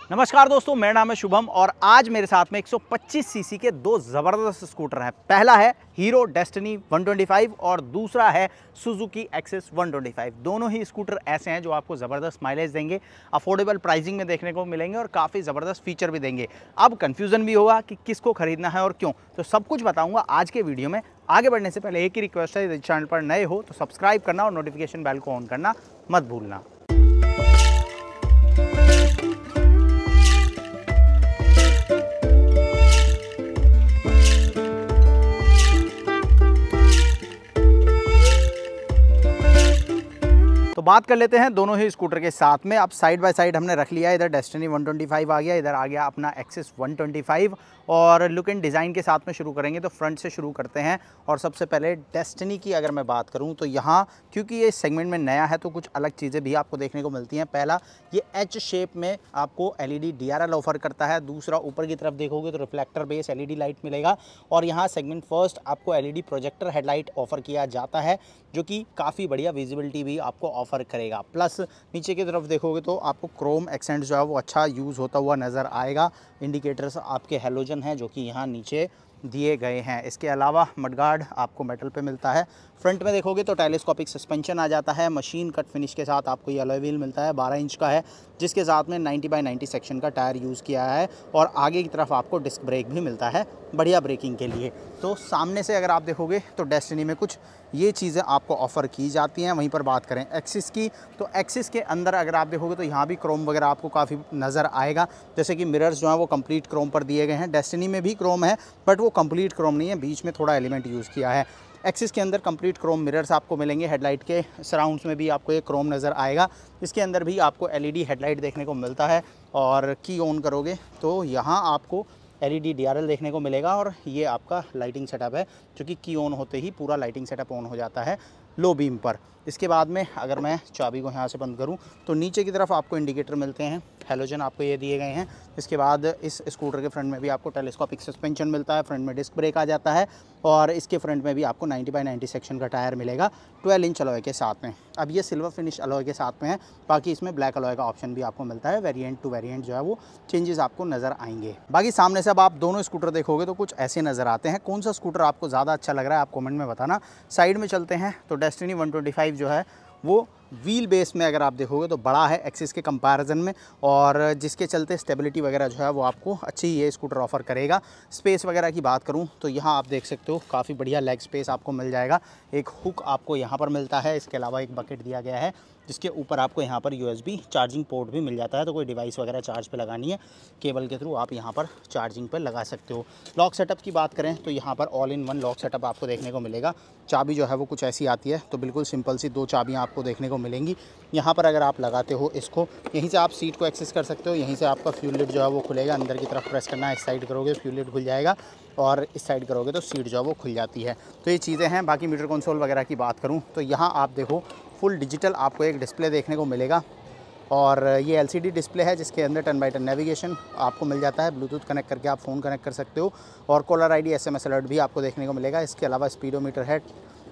नमस्कार दोस्तों, मेरा नाम है शुभम और आज मेरे साथ में 125 सीसी के दो ज़बरदस्त स्कूटर हैं। पहला है हीरो डेस्टिनी 125 और दूसरा है सुजुकी एक्सिस 125। दोनों ही स्कूटर ऐसे हैं जो आपको ज़बरदस्त माइलेज देंगे, अफोर्डेबल प्राइसिंग में देखने को मिलेंगे और काफ़ी ज़बरदस्त फीचर भी देंगे। अब कन्फ्यूज़न भी होगा कि किसको खरीदना है और क्यों, तो सब कुछ बताऊँगा आज के वीडियो में। आगे बढ़ने से पहले एक ही रिक्वेस्ट है, यदि चैनल पर नए हो तो सब्सक्राइब करना और नोटिफिकेशन बेल को ऑन करना मत भूलना। तो बात कर लेते हैं दोनों ही स्कूटर के साथ में। अब साइड बाय साइड हमने रख लिया है। इधर डेस्टिनी 125 आ गया, इधर आ गया अपना एक्सिस 125। और लुक एंड डिज़ाइन के साथ में शुरू करेंगे तो फ्रंट से शुरू करते हैं। और सबसे पहले डेस्टिनी की अगर मैं बात करूं तो यहाँ क्योंकि ये सेगमेंट में नया है तो कुछ अलग चीज़ें भी आपको देखने को मिलती हैं। पहला, ये एच शेप में आपको LED DRL ऑफर करता है। दूसरा, ऊपर की तरफ देखोगे तो रिफ्लेक्टर बेस LED लाइट मिलेगा। और यहाँ सेगमेंट फर्स्ट आपको LED प्रोजेक्टर हेडलाइट ऑफर किया जाता है, जो कि काफ़ी बढ़िया विजिबिलिटी भी आपको ऑफर करेगा। प्लस नीचे की तरफ देखोगे तो आपको क्रोम एक्सेंट जो है वो अच्छा यूज़ होता हुआ नज़र आएगा। इंडिकेटर्स आपके हेलोजन हैं जो कि यहाँ नीचे दिए गए हैं। इसके अलावा मडगार्ड आपको मेटल पे मिलता है। फ्रंट में देखोगे तो टेलीस्कोपिक सस्पेंशन आ जाता है। मशीन कट फिनिश के साथ आपको ये अलॉय व्हील मिलता है, 12 इंच का है, जिसके साथ में 90/90 सेक्शन का टायर यूज़ किया है। और आगे की तरफ आपको डिस्क ब्रेक भी मिलता है बढ़िया ब्रेकिंग के लिए। तो सामने से अगर आप देखोगे तो डेस्टिनी में कुछ ये चीज़ें आपको ऑफ़र की जाती हैं। वहीं पर बात करें एक्सिस की, तो एक्सिस के अंदर अगर आप देखोगे तो यहाँ भी क्रोम वगैरह आपको काफ़ी नज़र आएगा। जैसे कि मिरर्स जो हैं वो कंप्लीट क्रोम पर दिए गए हैं। डेस्टिनी में भी क्रोम है बट वो कंप्लीट क्रोम नहीं है, बीच में थोड़ा एलिमेंट यूज़ किया है। एक्सिस के अंदर कंप्लीट क्रोम मिरर्स आपको मिलेंगे। हेडलाइट के सराउंड्स में भी आपको ये क्रोम नज़र आएगा। इसके अंदर भी आपको LED हेडलाइट देखने को मिलता है। और की ऑन करोगे तो यहाँ आपको LED DRL देखने को मिलेगा। और ये आपका लाइटिंग सेटअप है, जो कि की ऑन होते ही पूरा लाइटिंग सेटअप ऑन हो जाता है लो बीम पर। इसके बाद में अगर मैं चाबी को यहाँ से बंद करूँ तो नीचे की तरफ आपको इंडिकेटर मिलते हैं, हेलोजन आपको ये दिए गए हैं। इसके बाद इस स्कूटर के फ्रंट में भी आपको टेलीस्कोपिक सस्पेंशन मिलता है, फ्रंट में डिस्क ब्रेक आ जाता है। और इसके फ्रंट में भी आपको 90/90 सेक्शन का टायर मिलेगा 12 इंच अलॉय के साथ में। अब ये सिल्वर फिनिश अलॉय के साथ में है, बाकी इसमें ब्लैक अलॉय का ऑप्शन भी आपको मिलता है। वेरिएंट टू वेरिएंट जो है वो चेंजेस आपको नज़र आएंगे। बाकी सामने से अब आप दोनों स्कूटर देखोगे तो कुछ ऐसे नज़र आते हैं। कौन सा स्कूटर आपको ज़्यादा अच्छा लग रहा है आप कमेंट में बताना। साइड में चलते हैं तो डेस्टिनी 125 जो है वो व्हील बेस में अगर आप देखोगे तो बड़ा है एक्सिस के कंपैरिजन में, और जिसके चलते स्टेबिलिटी वगैरह जो है वो आपको अच्छी ये स्कूटर ऑफर करेगा। स्पेस वगैरह की बात करूं तो यहाँ आप देख सकते हो काफ़ी बढ़िया लेग स्पेस आपको मिल जाएगा। एक हुक आपको यहाँ पर मिलता है। इसके अलावा एक बकेट दिया गया है जिसके ऊपर आपको यहाँ पर USB चार्जिंग पोर्ट भी मिल जाता है। तो कोई डिवाइस वगैरह चार्ज पे लगानी है, केबल के थ्रू आप यहाँ पर चार्जिंग पे लगा सकते हो। लॉक सेटअप की बात करें तो यहाँ पर all in one lock setup आपको देखने को मिलेगा। चाबी जो है वो कुछ ऐसी आती है, तो बिल्कुल सिंपल सी 2 चाबियाँ आपको देखने को मिलेंगी। यहाँ पर अगर आप लगाते हो इसको, यहीं से आप सीट को एक्सेस कर सकते हो। यहीं से आपका फ्यूल लिड जो है वो खुलेगा। अंदर की तरफ प्रेस करना है, इस साइड करोगे फ्यूल लिड खुल जाएगा और इस साइड करोगे तो सीट जो है वो खुल जाती है। तो ये चीज़ें हैं। बाकी मीटर कंसोल वगैरह की बात करूँ तो यहाँ आप देखो फुल डिजिटल आपको एक डिस्प्ले देखने को मिलेगा। और ये LCD डिस्प्ले है जिसके अंदर 10x10 नेविगेशन आपको मिल जाता है। ब्लूटूथ कनेक्ट करके आप फ़ोन कनेक्ट कर सकते हो। और कॉलर ID SMS अलर्ट भी आपको देखने को मिलेगा। इसके अलावा स्पीडोमीटर है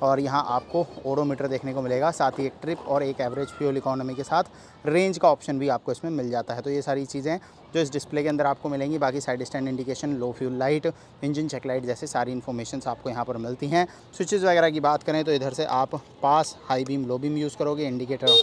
और यहाँ आपको ओडोमीटर देखने को मिलेगा। साथ ही एक ट्रिप और एक एवरेज फ्यूल इकोनॉमी के साथ रेंज का ऑप्शन भी आपको इसमें मिल जाता है। तो ये सारी चीज़ें जो इस डिस्प्ले के अंदर आपको मिलेंगी। बाकी side stand indication, low fuel light, engine check light जैसे सारी इन्फॉर्मेशंस आपको यहाँ पर मिलती हैं। स्विचेस वगैरह की बात करें तो इधर से आप pass, high beam, low beam use करोगे। इंडिकेटर,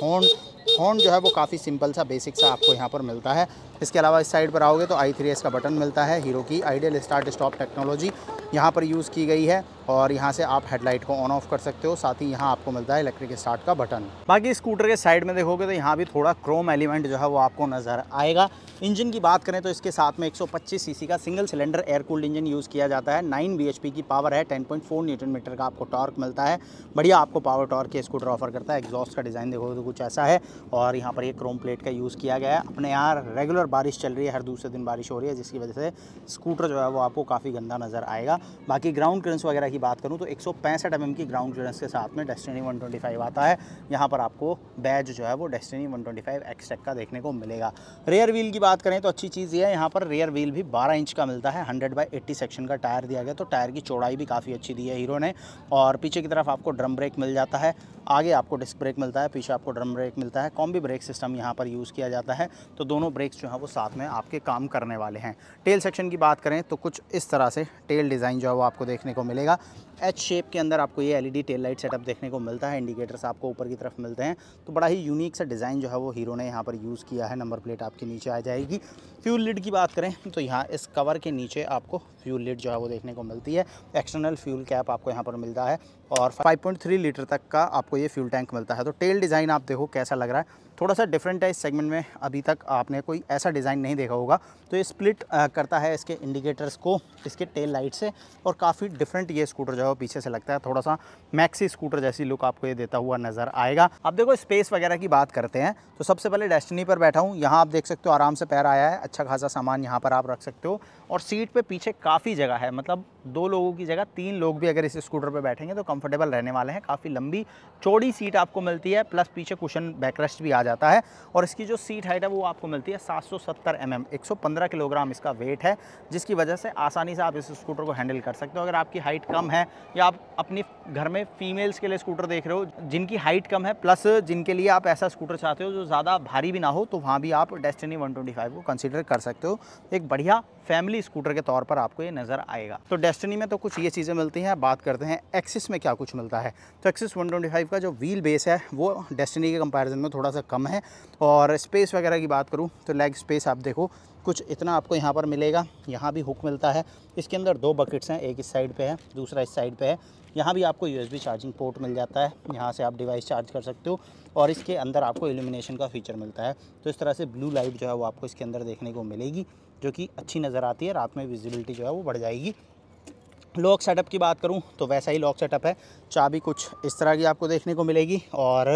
हॉर्न जो है वो काफ़ी सिंपल सा बेसिक सा आपको यहाँ पर मिलता है। इसके अलावा इस साइड पर आओगे तो i3S का बटन मिलता है। हीरो की आइडियल स्टार्ट स्टॉप टेक्नोलॉजी यहाँ पर यूज़ की गई है। और यहाँ से आप हेडलाइट को ऑन ऑफ कर सकते हो। साथ ही यहाँ आपको मिलता है इलेक्ट्रिक स्टार्ट का बटन। बाकी स्कूटर के साइड में देखोगे तो यहाँ भी थोड़ा क्रोम एलिमेंट जो है वो आपको नज़र आएगा। इंजन की बात करें तो इसके साथ में 125 सीसी का single cylinder air cooled engine use किया जाता है। 9 bhp की पावर है, 10.4 न्यूटन मीटर का आपको टॉर्क मिलता है। बढ़िया आपको पावर टॉर्क के स्कूटर ऑफर करता है। एग्जॉस्ट का डिज़ाइन देखोगे तो कुछ ऐसा है। और यहाँ पर ये क्रोम प्लेट का यूज़ किया गया है। अपने यहाँ रेगुलर बारिश चल रही है, हर दूसरे दिन बारिश हो रही है, जिसकी वजह से स्कूटर जो है वो आपको काफ़ी गंदा नज़र आएगा। बाकी ग्राउंड क्लियरेंस वगैरह की बात करूँ तो 165 mm की ग्राउंड क्लियरेंस के साथ में डेस्टिनी 125 आता है। यहाँ पर आपको बैज जो है वो डेस्टिनी 125 एक्सटेक का देखने को मिलेगा। रेयर व्हील की बात करें तो अच्छी चीज़ ये है, यहाँ पर रेयर व्हील भी 12 इंच का मिलता है। 100/80 सेक्शन का टायर दिया गया, तो टायर की चौड़ाई भी काफ़ी अच्छी दी है हीरो ने। और पीछे की तरफ आपको ड्रम ब्रेक मिल जाता है, आगे आपको डिस्क ब्रेक मिलता है, पीछे आपको ड्रम ब्रेक मिलता है। कॉम्बी ब्रेक सिस्टम यहाँ पर यूज़ किया जाता है, तो दोनों ब्रेक्स जो हैं वो साथ में आपके काम करने वाले हैं। टेल सेक्शन की बात करें तो कुछ इस तरह से टेल डिज़ाइन जो है वो आपको देखने को मिलेगा। एच शेप के अंदर आपको ये एलईडी टेल लाइट सेटअप देखने को मिलता है। इंडिकेटर्स आपको ऊपर की तरफ मिलते हैं, तो बड़ा ही यूनिक सा डिज़ाइन जो है वो हीरो ने यहाँ पर यूज़ किया है। नंबर प्लेट आपके नीचे आ जाएगी। फ्यूल लिड की बात करें तो यहाँ इस कवर के नीचे आपको फ्यूल लिड जो है वो देखने को मिलती है। एक्सटर्नल फ्यूल कैप आपको यहाँ पर मिलता है और 5.3 लीटर तक का आपको ये फ्यूल टैंक मिलता है। तो टेल डिज़ाइन आप देखो कैसा लग रहा है, थोड़ा सा डिफरेंट है इस सेगमेंट में। अभी तक आपने कोई ऐसा डिज़ाइन नहीं देखा होगा। तो ये स्प्लिट करता है इसके इंडिकेटर्स को इसके टेल लाइट से, और काफ़ी डिफरेंट ये स्कूटर जो है वो पीछे से लगता है। थोड़ा सा मैक्सी स्कूटर जैसी लुक आपको ये देता हुआ नज़र आएगा। अब देखो स्पेस वगैरह की बात करते हैं तो सबसे पहले डेस्टिनी पर बैठा हूँ, यहाँ आप देख सकते हो आराम से पैर आया है, अच्छा खासा सामान यहाँ पर आप रख सकते हो। और सीट पे पीछे काफ़ी जगह है, मतलब 2 लोगों की जगह 3 लोग भी अगर इस स्कूटर पे बैठेंगे तो कंफर्टेबल रहने वाले हैं। काफ़ी लंबी चौड़ी सीट आपको मिलती है, प्लस पीछे कुशन बैकरेस्ट भी आ जाता है। और इसकी जो सीट हाइट है वो आपको मिलती है 770 mm, 115 किलोग्राम इसका वेट है, जिसकी वजह से आसानी से आप इस स्कूटर को हैंडल कर सकते हो। अगर आपकी हाइट कम है या आप अपनी घर में फीमेल्स के लिए स्कूटर देख रहे हो जिनकी हाइट कम है, प्लस जिनके लिए आप ऐसा स्कूटर चाहते हो जो ज़्यादा भारी भी ना हो, तो वहाँ भी आप डेस्टिनी 125 को कंसीडर कर सकते हो। एक बढ़िया फैमिली स्कूटर के तौर पर आपको ये नज़र आएगा। तो डेस्टिनी में तो कुछ ये चीज़ें मिलती हैं। बात करते हैं एक्सिस में क्या कुछ मिलता है। तो एक्सिस 125 का जो व्हील बेस है वो डेस्टिनी के कंपैरिजन में थोड़ा सा कम है। और स्पेस वगैरह की बात करूँ तो लेग स्पेस आप देखो कुछ इतना आपको यहाँ पर मिलेगा। यहाँ भी हुक मिलता है, इसके अंदर 2 बकेट्स हैं, एक इस साइड पे है, दूसरा इस साइड पे है। यहाँ भी आपको USB चार्जिंग पोर्ट मिल जाता है, यहाँ से आप डिवाइस चार्ज कर सकते हो। और इसके अंदर आपको इल्यूमिनेशन का फीचर मिलता है, तो इस तरह से ब्लू लाइट जो है वो आपको इसके अंदर देखने को मिलेगी, जो कि अच्छी नज़र आती है। रात में विजिबिलिटी जो है वो बढ़ जाएगी। लॉक सेटअप की बात करूं तो वैसा ही लॉक सेटअप है। चाबी कुछ इस तरह की आपको देखने को मिलेगी, और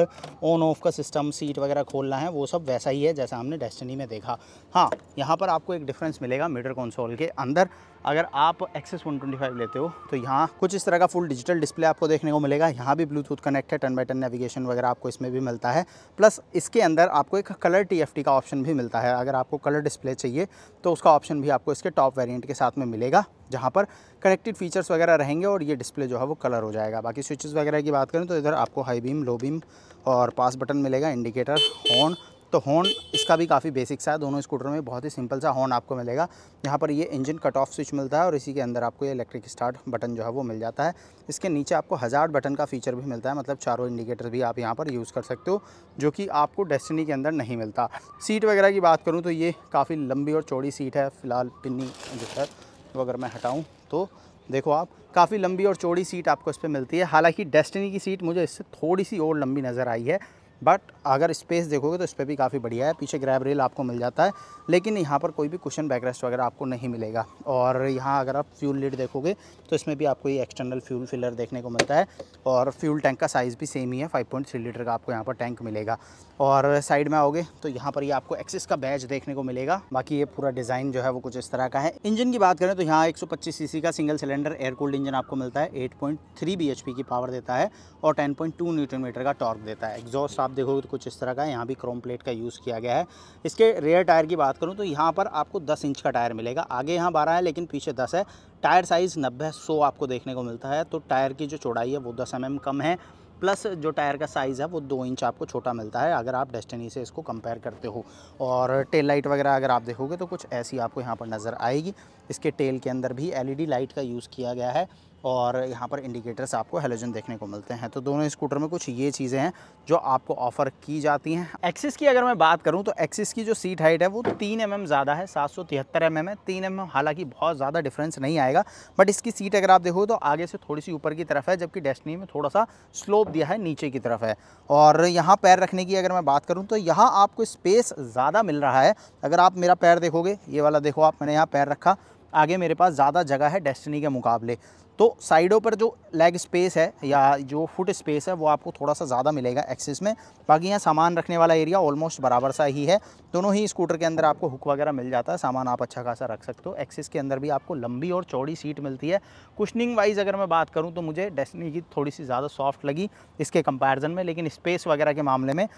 ऑन ऑफ का सिस्टम, सीट वगैरह खोलना है वो सब वैसा ही है जैसा हमने डेस्टिनी में देखा। हाँ, यहाँ पर आपको एक डिफरेंस मिलेगा मीटर कंसोल के अंदर। अगर आप एक्सेस 125 लेते हो तो यहाँ कुछ इस तरह का फुल डिजिटल डिस्प्ले आपको देखने को मिलेगा। यहाँ भी ब्लूटूथ कनेक्ट है, 10x10 नेविगेशन वगैरह आपको इसमें भी मिलता है। प्लस इसके अंदर आपको एक कलर TFT का ऑप्शन भी मिलता है। अगर आपको कलर डिस्प्ले चाहिए तो उसका ऑप्शन भी आपको इसके टॉप वेरिएंट के साथ में मिलेगा, जहाँ पर कनेक्टेड फीचर्स वगैरह रहेंगे और ये डिस्प्ले जो है वो कलर हो जाएगा। बाकी स्विचेस वगैरह की बात करें तो इधर आपको हाई बीम, लो बीम और पास बटन मिलेगा, इंडिकेटर, हॉर्न। तो हॉर्न इसका भी काफ़ी बेसिक सा है, दोनों स्कूटर में बहुत ही सिंपल सा हॉर्न आपको मिलेगा। यहाँ पर ये इंजन कट ऑफ स्विच मिलता है और इसी के अंदर आपको ये इलेक्ट्रिक स्टार्ट बटन जो है वो मिल जाता है। इसके नीचे आपको हज़ार्ड बटन का फीचर भी मिलता है, मतलब चारों इंडिकेटर भी आप यहाँ पर यूज़ कर सकते हो, जो कि आपको डेस्टिनी के अंदर नहीं मिलता। सीट वगैरह की बात करूँ तो ये काफ़ी लंबी और चौड़ी सीट है। फ़िलहाल पिन्नी जो है वो अगर मैं हटाऊँ तो देखो आप, काफ़ी लंबी और चौड़ी सीट आपको इस पर मिलती है। हालांकि डेस्टिनी की सीट मुझे इससे थोड़ी सी और लंबी नज़र आई है, बट अगर स्पेस देखोगे तो इस पर भी काफ़ी बढ़िया है। पीछे ग्रैब रेल आपको मिल जाता है, लेकिन यहाँ पर कोई भी कुशन बैकरेस्ट वगैरह आपको नहीं मिलेगा। और यहाँ अगर आप फ्यूल लिड देखोगे तो इसमें भी आपको ये एक्सटर्नल फ्यूल फिलर देखने को मिलता है। और फ्यूल टैंक का साइज़ भी सेम ही है, 5.3 लीटर का आपको यहाँ पर टैंक मिलेगा। और साइड में आओगे तो यहाँ पर ये आपको एक्सिस का बैज देखने को मिलेगा। बाकी ये पूरा डिज़ाइन जो है वो कुछ इस तरह का है। इंजन की बात करें तो यहाँ 125 सीसी का single cylinder air cooled engine आपको मिलता है, 8.3 bhp की पावर देता है और 10.2 न्यूटन मीटर का टॉर्क देता है। एग्जॉस्ट आप देखोगे तो कुछ इस तरह का है, यहाँ भी क्रोम प्लेट का यूज़ किया गया है। इसके रेयर टायर की बात करूँ तो यहाँ पर आपको 10 इंच का टायर मिलेगा, आगे यहाँ 12 है लेकिन पीछे 10 है। टायर साइज़ 90-100 आपको देखने को मिलता है, तो टायर की जो चौड़ाई है वो 10 mm कम है, प्लस जो टायर का साइज़ है वो 2 इंच आपको छोटा मिलता है अगर आप डेस्टिनी से इसको कंपेयर करते हो। और टेल लाइट वगैरह अगर आप देखोगे तो कुछ ऐसी आपको यहाँ पर नज़र आएगी। इसके टेल के अंदर भी LED लाइट का यूज़ किया गया है और यहाँ पर इंडिकेटर्स आपको हेलोजन देखने को मिलते हैं। तो दोनों स्कूटर में कुछ ये चीज़ें हैं जो आपको ऑफ़र की जाती हैं। एक्सिस की अगर मैं बात करूँ तो एक्सिस की जो सीट हाइट है वो 3 mm ज़्यादा है, 773 mm है। 3 mm हालांकि बहुत ज़्यादा डिफरेंस नहीं आएगा, बट इसकी सीट अगर आप देखो तो आगे से थोड़ी सी ऊपर की तरफ है, जबकि डेस्टिनी में थोड़ा सा स्लोप दिया है, नीचे की तरफ है। और यहाँ पैर रखने की अगर मैं बात करूँ तो यहाँ आपको स्पेस ज़्यादा मिल रहा है। अगर आप मेरा पैर देखोगे, ये वाला देखो आप, मैंने यहाँ पैर रखा, आगे मेरे पास ज़्यादा जगह है डेस्टिनी के मुकाबले। तो साइडों पर जो लेग स्पेस है या जो फुट स्पेस है वो आपको थोड़ा सा ज़्यादा मिलेगा एक्सिस में। बाकी यहाँ सामान रखने वाला एरिया ऑलमोस्ट बराबर सा ही है। दोनों ही स्कूटर के अंदर आपको हुक वगैरह मिल जाता है, सामान आप अच्छा खासा रख सकते हो। एक्सिस के अंदर भी आपको लंबी और चौड़ी सीट मिलती है। कुशनिंग वाइज अगर मैं बात करूँ तो मुझे डेस्टिनी की थोड़ी सी ज़्यादा सॉफ्ट लगी इसके कंपैरिजन में, लेकिन स्पेस वगैरह के मामले में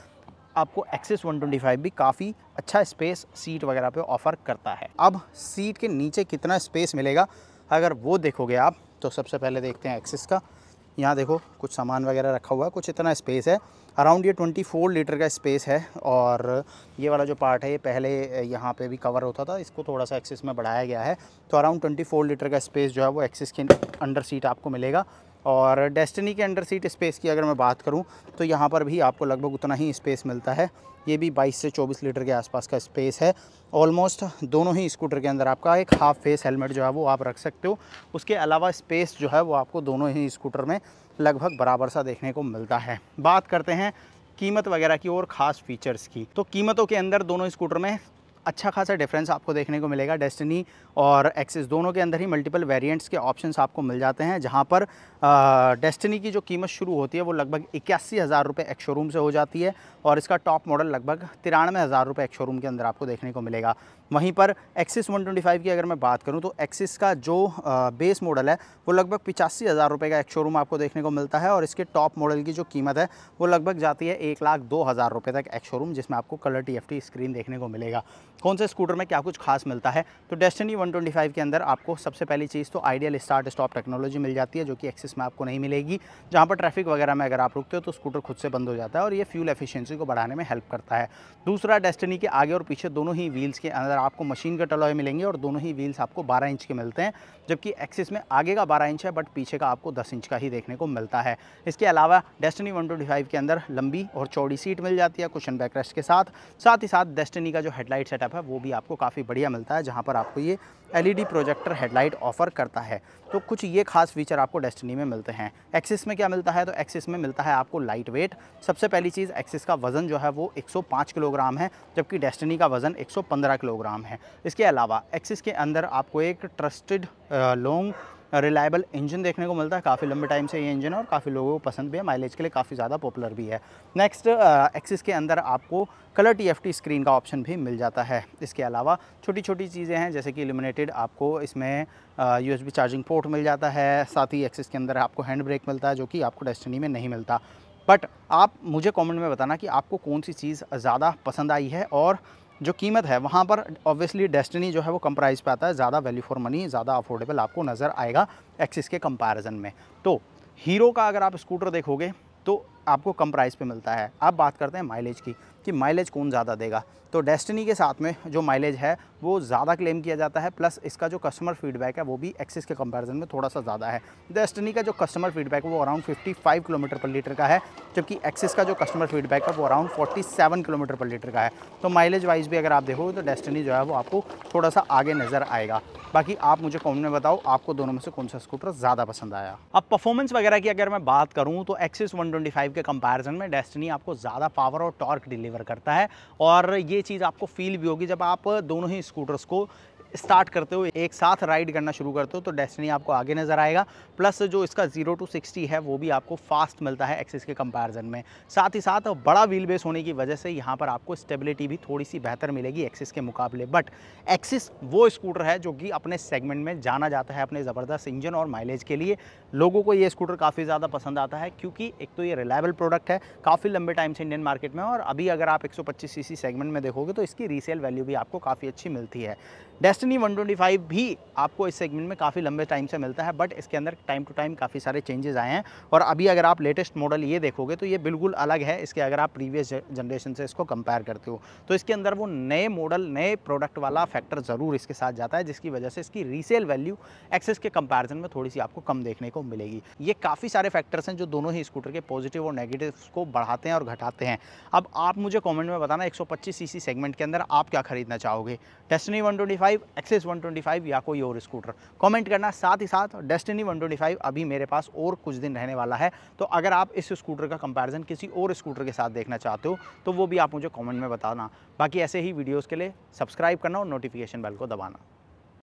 आपको एक्सिस 125 भी काफ़ी अच्छा स्पेस सीट वगैरह पे ऑफ़र करता है। अब सीट के नीचे कितना स्पेस मिलेगा अगर वो देखोगे आप, तो सबसे पहले देखते हैं एक्सिस का। यहाँ देखो कुछ सामान वगैरह रखा हुआ है, कुछ इतना स्पेस है। अराउंड ये 24 लीटर का स्पेस है। और ये वाला जो पार्ट है ये पहले यहाँ पे भी कवर होता था, इसको थोड़ा सा एक्सिस में बढ़ाया गया है। तो अराउंड 24 लीटर का स्पेस जो है वो एक्सिस के अंडर सीट आपको मिलेगा। और डेस्टिनी के अंडर सीट स्पेस की अगर मैं बात करूं तो यहाँ पर भी आपको लगभग उतना ही स्पेस मिलता है। ये भी 22 से 24 लीटर के आसपास का स्पेस है ऑलमोस्ट। दोनों ही स्कूटर के अंदर आपका एक हाफ फेस हेलमेट जो है वो आप रख सकते हो। उसके अलावा स्पेस जो है वो आपको दोनों ही स्कूटर में लगभग बराबर सा देखने को मिलता है। बात करते हैं कीमत वगैरह की और ख़ास फीचर्स की। तो कीमतों के अंदर दोनों स्कूटर में अच्छा खासा डिफरेंस आपको देखने को मिलेगा। डेस्टिनी और एक्सिस दोनों के अंदर ही मल्टीपल वेरिएंट्स के ऑप्शंस आपको मिल जाते हैं, जहां पर डेस्टिनी की जो कीमत शुरू होती है वो लगभग 81,000 रुपये एक्स शोरूम से हो जाती है और इसका टॉप मॉडल लगभग 93,000 रुपये एक्स शोरूम के अंदर आपको देखने को मिलेगा। वहीं पर एक्सिस 125 की अगर मैं बात करूं तो एक्सिस का जो बेस मॉडल है वो लगभग 85,000 रुपये का एक्स शोरूम आपको देखने को मिलता है और इसके टॉप मॉडल की जो कीमत है वो लगभग जाती है 1,02,000 रुपये तक एक्स शोरूम, जिसमें आपको कलर TFT स्क्रीन देखने को मिलेगा। कौन से स्कूटर में क्या कुछ खास मिलता है, तो डेस्टिनी 125 के अंदर आपको सबसे पहली चीज़ तो आइडियल स्टार्ट स्टॉप टेक्नोलॉजी मिल जाती है, जो कि एक्सिस में आपको नहीं मिलेगी। जहाँ पर ट्रैफिक वगैरह में अगर आप रुकते हो तो स्कूटर खुद से बंद हो जाता है और ये फ्यूल एफिशिएंसी को बढ़ाने में हेल्प करता है। दूसरा, डेस्टिनी के आगे और पीछे दोनों ही व्हील्स के अंदर आपको मशीन कट अलॉय मिलेंगे और दोनों ही व्हील्स आपको 12 इंच के मिलते हैं, जबकि एक्सिस में आगे का 12 इंच है बट पीछे का आपको 10 इंच का ही देखने को मिलता है। इसके अलावा डेस्टिनी 125 के अंदर लंबी और चौड़ी सीट मिल जाती है कुशन बैकरेस्ट के साथ। साथ ही साथ डेस्टिनी का जो हेडलाइट सेटअप है वो भी आपको काफ़ी बढ़िया मिलता है, जहाँ पर आपको ये LED प्रोजेक्टर हेडलाइट ऑफर करता है। तो कुछ ये खास फीचर आपको डेस्टिनी में मिलते हैं। एक्सिस में क्या मिलता है, तो एक्सिस में मिलता है आपको लाइट वेट। सबसे पहली चीज़, एक्सिस का वज़न जो है वो 105 किलोग्राम है, जबकि डेस्टिनी का वज़न 115 किलोग्राम है। इसके अलावा एक्सिस के अंदर आपको एक ट्रस्टेड लॉन्ग रिलायबल इंजन देखने को मिलता है। काफ़ी लंबे टाइम से ये इंजन है और काफ़ी लोगों को पसंद भी है, माइलेज के लिए काफ़ी ज़्यादा पॉपुलर भी है। नेक्स्ट, एक्सिस के अंदर आपको कलर TFT स्क्रीन का ऑप्शन भी मिल जाता है। इसके अलावा छोटी छोटी चीज़ें हैं, जैसे कि इल्यूमिनेटेड आपको इसमें USB चार्जिंग पोर्ट मिल जाता है। साथ ही एक्सिस के अंदर आपको हैंड ब्रेक मिलता है, जो कि आपको डेस्टिनी में नहीं मिलता। बट आप मुझे कमेंट में बताना कि आपको कौन सी चीज़ ज़्यादा पसंद आई है, और जो कीमत है वहाँ पर ऑब्वियसली डेस्टिनी जो है वो कम प्राइस पे आता है, ज़्यादा वैल्यू फॉर मनी, ज़्यादा अफोर्डेबल आपको नज़र आएगा एक्सिस के कंपैरिजन में। तो हीरो का अगर आप स्कूटर देखोगे तो आपको कम प्राइस पे मिलता है। अब बात करते हैं माइलेज की, कि माइलेज कौन ज़्यादा देगा। तो डेस्टिनी के साथ में जो माइलेज है वो ज़्यादा क्लेम किया जाता है, प्लस इसका जो कस्टमर फीडबैक है वो भी एक्सिस के कंपैरिजन में थोड़ा सा ज़्यादा है। डेस्टिनी का जो कस्टमर फीडबैक है वो अराउंड 55 किलोमीटर पर लीटर का है, जबकि एक्सिस का जो कस्टमर फीडबैक है वो अराउंड 47 किलोमीटर पर लीटर का है। तो माइलेज वाइज भी अगर आप देखोगे तो डेस्टिनी जो है वो आपको थोड़ा सा आगे नज़र आएगा। बाकी आप मुझे कमेंट में बताओ आपको दोनों में से कौन सा स्कूटर ज़्यादा पसंद आया। अब परफॉर्मेंस वगैरह की अगर मैं बात करूँ तो एक्सिस 125 के कंपैरिजन में डेस्टिनी आपको ज़्यादा पावर और टॉर्क डिलीवर करता है, और ये चीज़ आपको फील भी होगी जब आप दोनों ही स्कूटर्स को स्टार्ट करते हो, एक साथ राइड करना शुरू करते हो तो डेस्टिनी आपको आगे नज़र आएगा। प्लस जो इसका 0 to 60 है वो भी आपको फास्ट मिलता है एक्सिस के कंपैरिजन में। साथ ही साथ बड़ा व्हील बेस होने की वजह से यहाँ पर आपको स्टेबिलिटी भी थोड़ी सी बेहतर मिलेगी एक्सिस के मुकाबले। बट एक्सिस वो स्कूटर है जो कि अपने सेगमेंट में जाना जाता है अपने ज़बरदस्त इंजन और माइलेज के लिए। लोगों को ये स्कूटर काफ़ी ज़्यादा पसंद आता है, क्योंकि एक तो ये रिलायबल प्रोडक्ट है काफ़ी लंबे टाइम से इंडियन मार्केट में, और अभी अगर आप 125 सीसी सेगमेंट में देखोगे तो इसकी रीसेल वैल्यू भी आपको काफ़ी अच्छी मिलती है। डेस्टिनी 125 भी आपको इस सेगमेंट में काफ़ी लंबे टाइम से मिलता है, बट इसके अंदर टाइम टू टाइम काफ़ी सारे चेंजेस आए हैं। और अभी अगर आप लेटेस्ट मॉडल ये देखोगे तो ये बिल्कुल अलग है इसके, अगर आप प्रीवियस जनरेशन से इसको कंपेयर करते हो तो इसके अंदर वो नए मॉडल नए प्रोडक्ट वाला फैक्टर ज़रूर इसके साथ जाता है, जिसकी वजह से इसकी रीसेल वैल्यू एक्सिस के कंपैरिजन में थोड़ी सी आपको कम देखने को मिलेगी। ये काफ़ी सारे फैक्टर्स हैं जो दोनों ही स्कूटर के पॉजिटिव और नेगेटिव को बढ़ाते हैं और घटाते हैं। अब आप मुझे कमेंट में बताना 125 सीसी सेगमेंट के अंदर आप क्या खरीदना चाहोगे, डेस्टिनी 125, एक्सिस 125 या कोई और स्कूटर, कमेंट करना। साथ ही साथ डेस्टिनी 125 अभी मेरे पास और कुछ दिन रहने वाला है, तो अगर आप इस स्कूटर का कंपैरिजन किसी और स्कूटर के साथ देखना चाहते हो तो वो भी आप मुझे कमेंट में बताना। बाकी ऐसे ही वीडियोस के लिए सब्सक्राइब करना और नोटिफिकेशन बेल को दबाना।